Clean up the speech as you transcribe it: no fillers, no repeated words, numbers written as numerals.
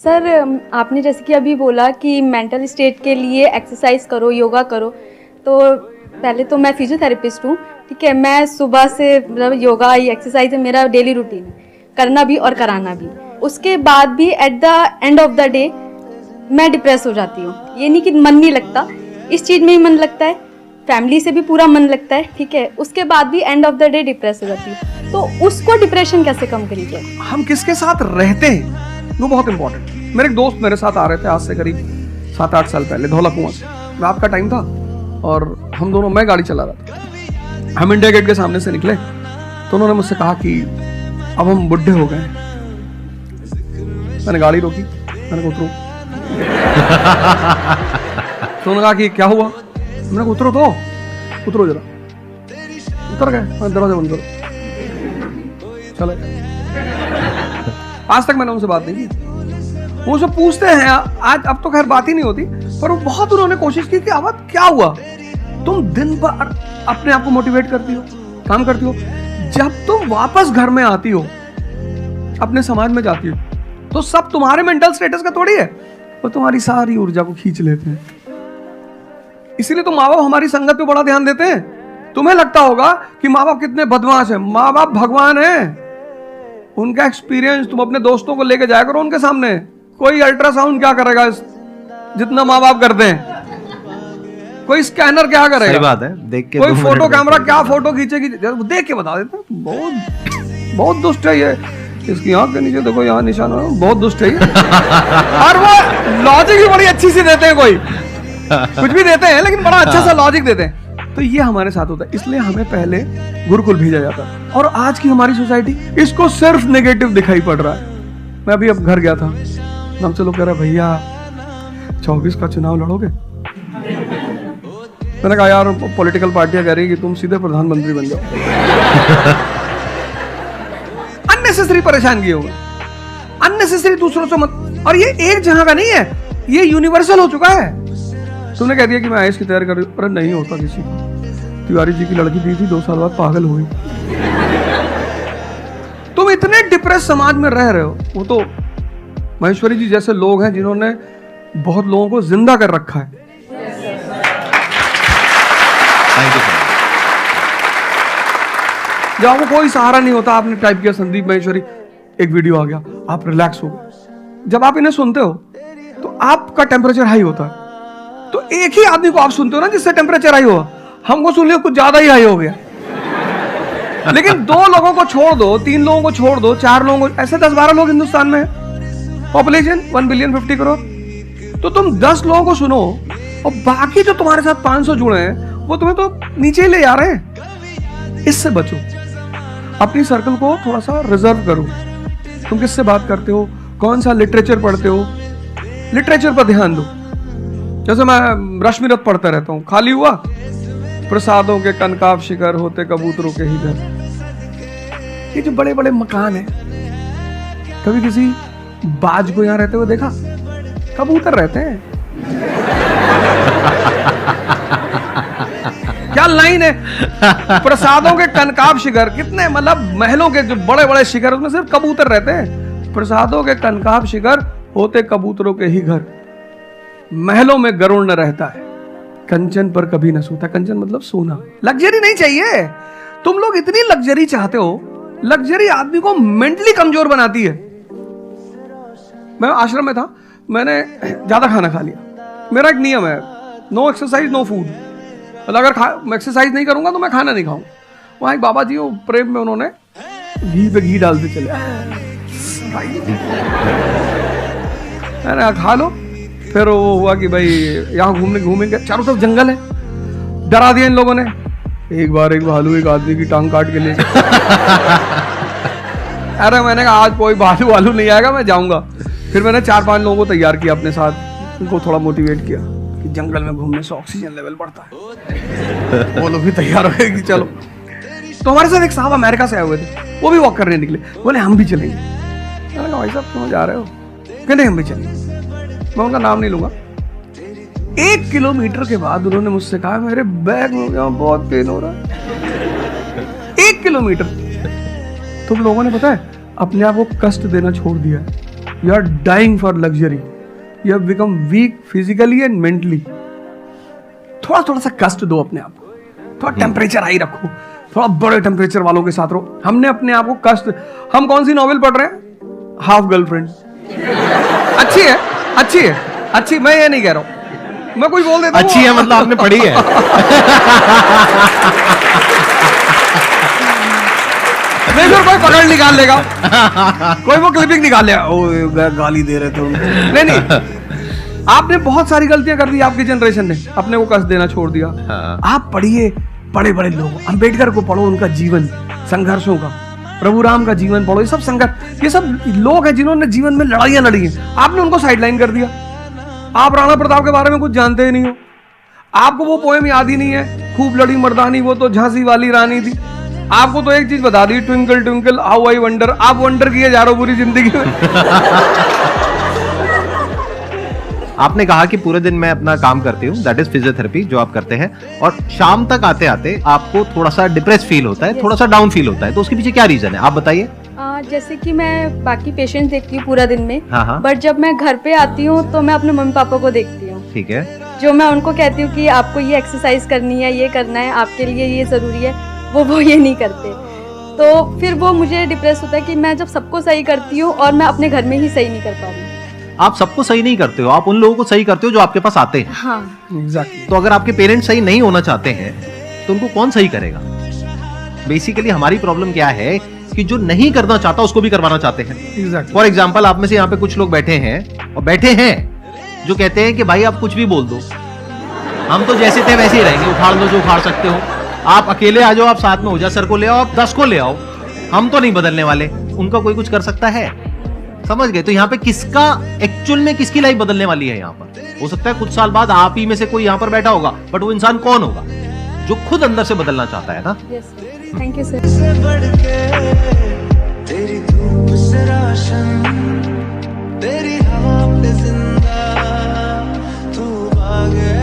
Sir आपने जैसे कि अभी बोला कि मेंटल स्टेट के लिए एक्सरसाइज करो, योगा करो। तो पहले तो मैं फिजियोथेरेपिस्ट हूँ, ठीक है। मैं सुबह से मतलब योगा एक्सरसाइज है मेरा डेली रूटीन है, करना भी और कराना भी। उसके बाद भी at the end of the day मैं डिप्रेस हो जाती हूँ। ये नहीं कि मन नहीं लगता, इस चीज़ में ही मन लगता है, फैमिली से भी पूरा मन लगता है, ठीक है। उसके बाद भी end of the day depress हो जाती है। तो उसको डिप्रेशन कैसे कम करेंगे? हम किसके साथ रहते हैं वो बहुत इंपॉर्टेंट है। मेरे एक दोस्त मेरे साथ आ रहे थे आज से करीब 7-8 साल पहले धौला कुआं से। रात का टाइम था और हम दोनों, मैं गाड़ी चला रहा था, हम इंडिया गेट के सामने से निकले तो उन्होंने मुझसे कहा कि अब हम बुढ़े हो गए। मैंने गाड़ी रोकी, मैंने कहा उतरो। तो उन्होंने कहा कि क्या हुआ? मैंने कहा उतरो तो, उतरो जरा। उतर गए, मैं दरवाजा बंद करो, चले। आज तक मैंने उनसे बात नहीं की। वो सब पूछते हैं आज, अब तो खैर बात ही नहीं होती, पर वो बहुत उन्होंने कोशिश की कि अब क्या हुआ? तुम दिन भर अपने आप को मोटिवेट करती हो, काम करती हो, जब तुम वापस घर में आती हो, अपने समाज में जाती हो, तो सब तुम्हारे मेंटल स्टेटस का थोड़ी है, वो तुम्हारी सारी ऊर्जा को खींच लेते हैं। इसीलिए तो माँ बाप हमारी संगत पे बड़ा ध्यान देते हैं। तुम्हें लगता होगा कि माँ बाप कितने बदमाश हैं, माँ बाप भगवान हैं। उनका एक्सपीरियंस तुम अपने दोस्तों को लेके जाया करो उनके सामने। कोई अल्ट्रासाउंड क्या करेगा जितना माँ बाप करते हैं, कोई स्कैनर क्या करेगा? सही बात है, देख के कोई फोटो कैमरा क्या फोटो खींचेगी, देख के बता देते हैं। बहुत दुष्ट है ये, इसकी आंख के नीचे देखो यहाँ निशान है, बहुत दुष्ट है ये। और वो लॉजिक भी बड़ी अच्छी सी देते हैं, कोई कुछ भी देते हैं लेकिन बड़ा अच्छा सा लॉजिक देते हैं। तो ये हमारे साथ होता है, इसलिए हमें पहले गुरुकुल भेजा जाता है। और आज की हमारी सोसाइटी इसको सिर्फ नेगेटिव दिखाई पड़ रहा है। मैं अभी अब घर गया था, हमसे लोग कह रहे भैया 24 का चुनाव लड़ोगे? मैंने कहा यार पॉलिटिकल पार्टियां कह रही कि तुम सीधे प्रधानमंत्री बन जाओ। अननेसेसरी परेशान किए होगा, अननेसेसरी दूसरों से मत। और ये एक जहां का नहीं है, ये यूनिवर्सल हो चुका है। तुमने कह दिया कि मैं आईएएस की तैयारी कर रही हूं, पर नहीं होता किसी को। तिवारी जी की लड़की दी थी, 2 साल बाद पागल हो गई। तुम इतने डिप्रेस समाज में रह रहे हो। वो तो महेश्वरी जी जैसे लोग हैं जिन्होंने बहुत लोगों को जिंदा कर रखा है। जब आपको कोई सहारा नहीं होता, आपने टाइप किया संदीप महेश्वरी, एक वीडियो आ गया, आप रिलैक्स हो गए। जब आप इन्हें सुनते हो तो आपका टेम्परेचर हाई होता है। तो एक ही आदमी को आप सुनते हो ना जिससे टेम्परेचर हाई हो, हमको सुन लिया कुछ ज्यादा ही हाई हो गया। लेकिन 2 लोगों को छोड़ दो, 3 लोगों को छोड़ दो, 4 लोगों को, ऐसे 10-12 लोग हिंदुस्तान में है, पॉपुलेशन 1 बिलियन 50 करोड़। तो तुम 10 लोगों को सुनो और बाकी जो तुम्हारे साथ 500 जुड़े हैं वो तुम्हें तो नीचे ले जा रहे हैं। इससे बचो, अपनी सर्कल को थोड़ा सा रिजर्व करो। तुम किससे बात करते हो, कौन सा लिटरेचर पढ़ते हो, लिटरेचर पर ध्यान दो। जैसे मैं रश्मिरथ पढ़ता रहता हूं, खाली हुआ, प्रसादों के कनकाब शिखर होते कबूतरों के ही घर। ये जो बड़े बड़े मकान हैं, कभी किसी बाज को यहां रहते हुए देखा? कबूतर रहते हैं। क्या लाइन है, प्रसादों के कनकाब शिखर, कितने मतलब महलों के जो बड़े बड़े शिखर, उसमें सिर्फ कबूतर रहते हैं। प्रसादों के कनकाब शिखर होते कबूतरों के ही घर, महलों में गरुड़ न रहता है, कंचन पर कभी न सोता। कंचन मतलब सोना। लग्जरी नहीं चाहिए। तुम लोग इतनी लग्जरी चाहते हो, लग्जरी आदमी को मेंटली कमजोर बनाती है। मैं आश्रम में था, मैंने ज्यादा खाना खा लिया। मेरा एक नियम है, नो एक्सरसाइज नो फूड। मतलब अगर एक्सरसाइज नहीं करूंगा तो मैं खाना नहीं खाऊंगा। वहां एक बाबा जी, वो प्रेम में उन्होंने घी पे घी डालते चले, मैंने खा लो। फिर वो हुआ कि भाई यहाँ घूमेंगे, चारों तरफ जंगल है, डरा दिया इन लोगों ने। एक बार एक भालू एक आदमी की टांग काट के ले अरे मैंने कहा आज कोई भालू नहीं आएगा, मैं जाऊंगा। फिर मैंने 4-5 लोगों को तैयार किया अपने साथ, उनको थोड़ा मोटिवेट किया कि जंगल में घूमने से ऑक्सीजन लेवल बढ़ता है। वो लोग भी तैयार हो गए कि चलो। तो हमारे साथ एक साहब अमेरिका से आए हुए थे, वो भी वॉक करने निकले, बोले हम भी चलेंगे। मैंने कहा भाई साहब तुम जा रहे हो? कहते हम भी चलेंगे। मैं उनका नाम नहीं लूंगा। 1 किलोमीटर के बाद उन्होंने मुझसे कहा मेरे बैग में यहाँ बहुत पेन हो रहा है। 1 किलोमीटर। तुम लोगों ने पता है अपने आप को कष्ट देना छोड़ दिया है। You are dying for luxury, you have become weak physically and mentally. थोड़ा थोड़ा सा कष्ट दो अपने आप को, थोड़ा टेम्परेचर हाई रखो, थोड़ा बड़े टेम्परेचर वालों के साथ रहो। हमने अपने आप को कष्ट, हम कौन सी नॉवेल पढ़ रहे हैं? Half girlfriend. अच्छी है, अच्छी है, अच्छी, मैं ये नहीं कह रहा हूं, मैं कुछ बोल देता हूं। अच्छी है मतलब आपने पढ़ी है। नहीं फिर कोई पकड़ निकाल लेगा, कोई वो क्लिपिंग निकाल लेगा, ओ गाली दे रहे थे उनको। नहीं नहीं, आपने बहुत सारी गलतियां कर दी, आपकी जनरेशन ने अपने को कष्ट देना छोड़ दिया। हाँ। आप पढ़िए बड़े बड़े लोग, अंबेडकर को पढ़ो, उनका जीवन संघर्षों का, प्रभु राम का जीवन पढ़ो, ये सब संघर्ष, ये सब लोग हैं जिन्होंने जीवन में लड़ाइयां लड़ी हैं। आपने उनको साइडलाइन कर दिया। आप राणा प्रताप के बारे में कुछ जानते ही नहीं हो, आपको वो पोएम याद ही नहीं है, खूब लड़ी मर्दानी वो तो झांसी वाली रानी थी। आपको तो एक चीज बता दी, twinkle twinkle how I wonder. आप वंडर किए जा रहे हो पूरी जिंदगी में। आपने कहा कि पूरे दिन मैं अपना काम करती हूँ, दैट इज फिजियोथेरेपी जो आप करते हैं, और शाम तक आते आते आपको थोड़ा सा डिप्रेस फील होता है, थोड़ा सा डाउन फील होता है, तो उसके पीछे क्या रीजन है आप बताइए। जैसे कि मैं बाकी पेशेंट्स देखती हूँ पूरा दिन में, हाँ हाँ। बट जब मैं घर पे आती हूँ तो मैं अपने मम्मी पापा को देखती हूँ, ठीक है। जो मैं उनको कहती हूँ कि आपको ये एक्सरसाइज करनी है, ये करना है, आपके लिए ये ज़रूरी है, वो ये नहीं करते। तो फिर वो मुझे डिप्रेस होता है कि मैं जब सबको सही करती हूँ और मैं अपने घर में ही सही नहीं कर पा रही हूँ। आप सबको सही नहीं करते हो, आप उन लोगों को सही करते हो जो आपके पास आते हैं। हाँ एग्जैक्टली। तो अगर आपके पेरेंट्स सही नहीं होना चाहते हैं तो उनको कौन सही करेगा? बेसिकली हमारी प्रॉब्लम क्या है कि जो नहीं करना चाहता उसको भी करवाना चाहते हैं। एग्जैक्टली। फॉर एग्जाम्पल, आप में से यहाँ पे कुछ लोग बैठे हैं और बैठे हैं जो कहते हैं कि भाई आप कुछ भी बोल दो, हम तो जैसे थे वैसे ही रहेंगे, उखाड़ लो जो उखाड़ सकते हो, आप अकेले आ जाओ, आप साथ में हो जा, सर को ले आओ, आप 10 को ले आओ, हम तो नहीं बदलने वाले। उनका कोई कुछ कर सकता है? समझ गए? तो यहाँ पे किसका एक्चुअल में किसकी लाइफ बदलने वाली है? यहाँ पर हो सकता है कुछ साल बाद आप ही में से कोई यहाँ पर बैठा होगा, बट वो इंसान कौन होगा? जो खुद अंदर से बदलना चाहता है ना। Yes, thank you sir. से बढ़ के तेरी धूप से रोशन, तेरी हवा पे जिंदा तू भागे